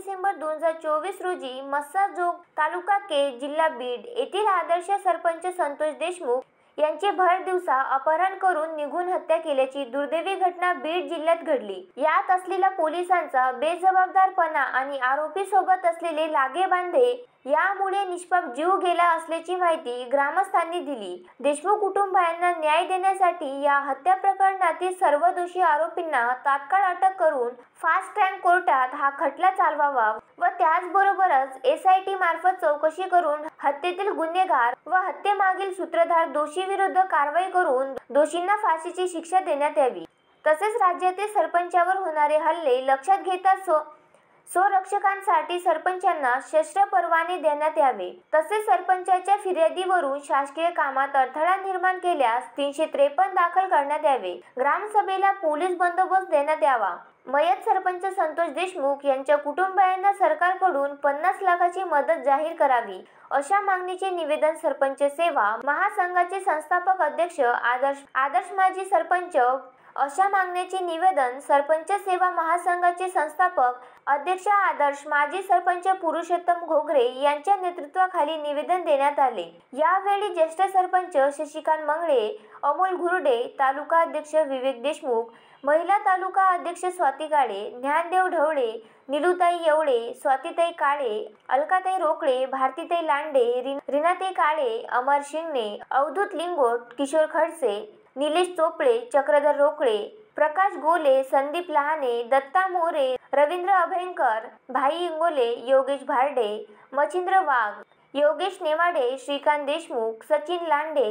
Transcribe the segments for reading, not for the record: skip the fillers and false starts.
डिसेंबर 2024 रोजी मस्साजोग तालुका के जिल्हा बीड येथील आदर्श सरपंच संतोष देशमुख यांचे भर दिवसा अपहरण करून निघून हत्या केल्याची दुर्दैवी घटना बीड जिल्ह्यात घडली। यात असलेला पोलिसांचा बेजबाबदारपणा आणि आरोपी सोबत असलेले लागेबांधे यामुळे निष्पाप जीव गेला असल्याची माहिती ग्रामस्थांनी दिली। देशमुख कुटुंबियांना न्याय देण्यासाठी या हत्या प्रकरणातील सर्व दोषी आरोपींना तात्काळ अटक करून फास्ट ट्रॅक कोर्टात हा खटला चालवावा व त्याचबरोबरच SIT मार्फत चौकशी करून हत्येतील गुन्हेगार व हत्येमागील सूत्रधार दोषी विरुद्ध कारवाई करून दोषींना फाशीची शिक्षा देण्यात यावी। तसेच राज्यातील सरपंचावर होणारे हल्ले लक्षात घेता स्वरक्षकांसाठी सरपंचांना शस्त्र परवाने देण्यात यावे। तसेच सरपंचाच्या फिर्यादीवरून शासकीय कामात अडथळा निर्माण केल्यास 353 दाखल करण्यात यावे। ग्रामसभेला पोलीस बंदोबस्त देण्यात यावा। मयत सरपंच संतोष देशमुख यांच्या कुटुंबियांना सरकारकडून 50 लाखाची मदत जाहीर करावी अशा मागणीचे निवेदन सरपंच सेवा महासंघाचे संस्थापक अध्यक्ष आदर्श माजी सरपंच अशा मागण्याचे निवेदन सरपंच सेवा महासंघाचे संस्थापक अध्यक्ष आदर्श माजी सरपंच पुरुषोत्तम घोगरे यांच्या नेतृत्वाखाली निवेदन देण्यात आले। यावेळी ज्येष्ठ सरपंच शशिकांत मंगळे, अमोल घुर्डे, तालुका अध्यक्ष विवेक देशमुख, महिला तालुका अध्यक्ष स्वाती काळे, ज्ञानदेव ढवळे, निलुताई येवळे, स्वातीताई काळे, अलकाताई रोकडे, भारतीताई लांडे, रीनाताई काळे, अमर शिंगणे, अवधूत लिंगोट, किशोर खडसे, निलेश चोपळे, चक्रधर रोकडे, प्रकाश गोले, संदीप लहाने, दत्ता मोरे, रवींद्र अभयंकर, भाई इंगोले, योगेश भारडे, मच्छिंद्र वाघ, योगेश नेवाडे, श्रीकांत देशमुख, सचिन लांडे,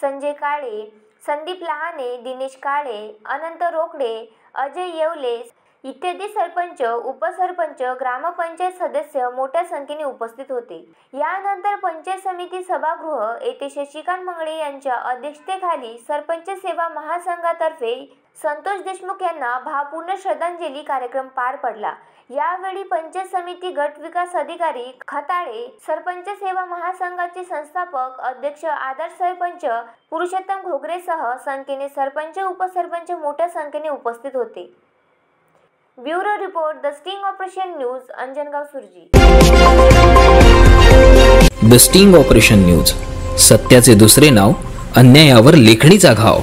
संजय काळे, संदीप लहाने, दिनेश काळे, अनंत रोकडे, अजय येवले इत्यादी सरपंच, उपसरपंच, ग्रामपंचायत सदस्य मोठ्या संख्येने उपस्थित होते। यानंतर पंचायत समिती सभागृह येथे शशिकांत मंगळे यांच्या अध्यक्षतेखाली सरपंच सेवा महासंघातर्फे संतोष देशमुख यांना भावपूर्ण श्रद्धांजली कार्यक्रम पार पडला। यावेळी पंचायत समिती गट विकास अधिकारी खताळे, सरपंच सेवा महासंघाचे संस्थापक अध्यक्ष आदर्श सरपंच पुरुषोत्तम घोगरेसह संख्येने सरपंच, उपसरपंच मोठ्या संख्येने उपस्थित होते। Bureau report the sting operation news, Anjangaon Surji. The sting operation news, सत्याचे दुसरे नाव, अन्यायावर लेखणीचा घाव।